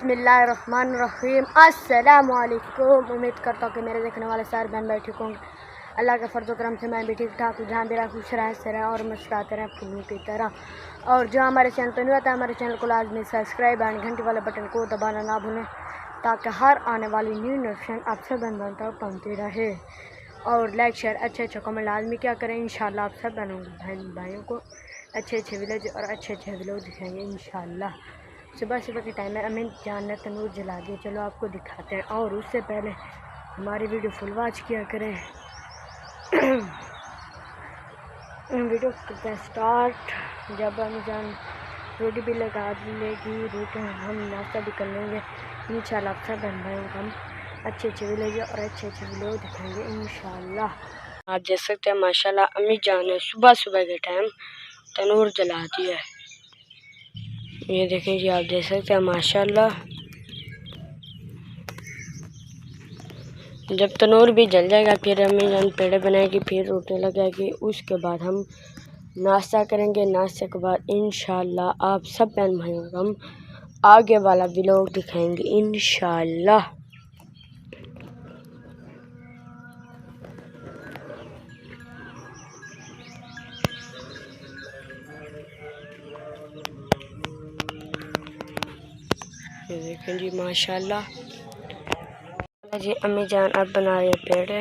बिस्मिल्लाहिर्रहमानिर्रहीम। अस्सलामुअलैकुम। उम्मीद करता हूँ कि मेरे देखने वाले सारे बहन भाई ठीक होंगे। अल्लाह के फर्ज़ करम से मैं भी ठीक ठाक हूँ। जहाँ भी रहा खुश रहते रहें और मुस्कुराते रहें फूलों की तरह। और जो हमारे चैनल पर नहीं होता है, हमारे चैनल को लाजमी सब्सक्राइब एंड घंटी वाले बटन को दबाना ना भूलें, ताकि हर आने वाली न्यू नोटिफिकेशन आप सब बहन भाइयों तक पहुँचती रहे। और लाइक शेयर अच्छे कमेंट लाजमी क्या करें। इंशाल्लाह आप सब बहन भाइयों को अच्छे विलेज और अच्छे व्लॉग दिखाएंगे इंशाल्लाह। सुबह सुबह के टाइम में अमीन जान ने तनूर जला दिए, चलो आपको दिखाते हैं। और उससे पहले हमारी वीडियो फुल वॉच किया करें। वीडियो करते हैं स्टार्ट। जब अमीन जान रोटी भी लगा लेगी, रोटी हम नाश्ता भी कर लेंगे इंशाल्लाह। आप सब बहन भाइयों को हम अच्छे विलेज और अच्छे व्लॉग दिखाएंगे इंशाल्लाह। आप देख सकते हैं माशाल्लाह अम्मी जान ने सुबह सुबह के टाइम तनूर जला दिया है। ये देखें जी, आप देख सकते हैं माशाल्लाह। जब तनूर भी जल जाएगा फिर अम्मी जान पेड़े बनाएगी, फिर रोटी लगाएगी। उसके बाद हम नाश्ता करेंगे। नाश्ते के बाद इंशाल्लाह आप सब बहन भाइयों को हम आगे वाला व्लॉग दिखाएंगे इंशाल्लाह। ये देखें जी माशाल्लाह जी, अम्मी जान अब बना रही है पेड़े।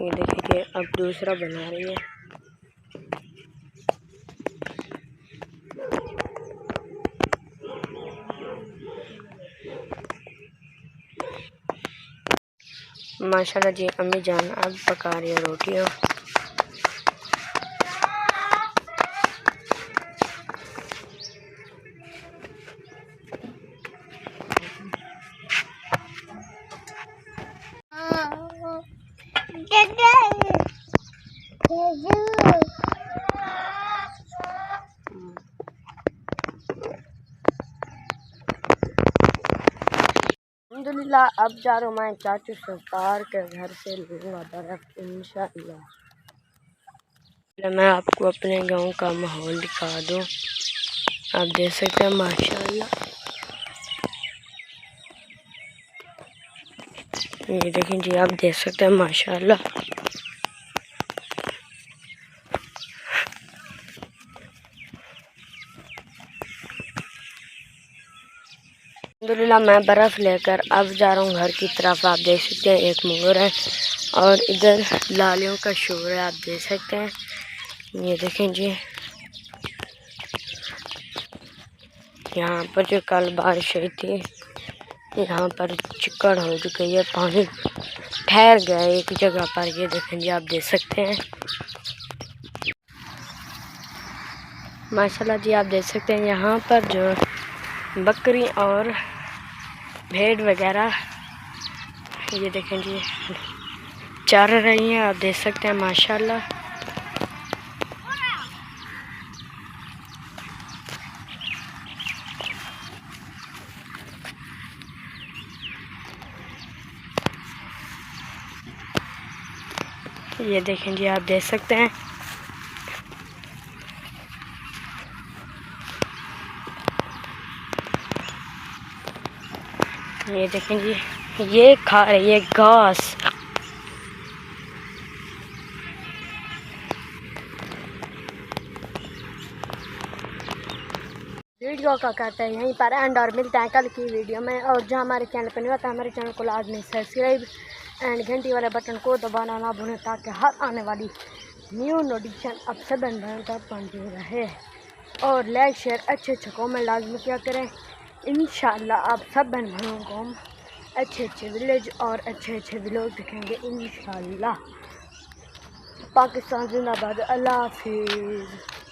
ये देखिए अब दूसरा बना रही है। माशाल्लाह जी अम्मी जान अब पका रही है रोटियाँ। अल्हम्दुलिल्लाह अब जा रहा हूँ मैं चाचू सरकार के घर से लूँगा बर्फ़ इंशाअल्लाह। मैं आपको अपने गांव का माहौल दिखा दूँ। आप देख सकते हैं माशाअल्लाह। ये देखें जी, आप देख सकते हैं माशाअल्लाह। अल्हम्दुलिल्लाह मैं बर्फ़ लेकर अब जा रहा हूँ घर की तरफ। आप देख सकते हैं एक मोर है और इधर लालियों का शोर है, आप देख सकते हैं। ये देखें जी, यहाँ पर जो कल बारिश हुई थी यहाँ पर चिकड़ हो चुकी है, पानी ठहर गया एक जगह पर। ये देखें जी, आप देख सकते हैं माशाल्लाह जी। आप देख सकते हैं यहाँ पर जो बकरी और भेड़ वगैरह ये देखें जी चर रही हैं, आप देख सकते हैं माशाल्लाह। ये देखें जी, आप देख सकते हैं। ये देखें जी, ये खा रही है घास। वीडियो का करते हैं यहीं पर एंड और मिलते हैं कल की वीडियो में। और जो हमारे चैनल पर नहीं होता हमारे चैनल को लाजमी सब्सक्राइब एंड घंटी वाले बटन को दबाना ना भूलें, ताकि हर आने वाली न्यू नोटिफिकेशन आप सब बहन भाइयों तक पहुँचती रहे। और लाइक शेयर अच्छे कमेंट लाजमी क्या करें इंशाल्लाह। आप सब बहन भाइयों को हम अच्छे विलेज और अच्छे व्लॉग दिखेंगे इंशाल्लाह। पाकिस्तान जिंदाबाद। अल्लाह हाफिज़।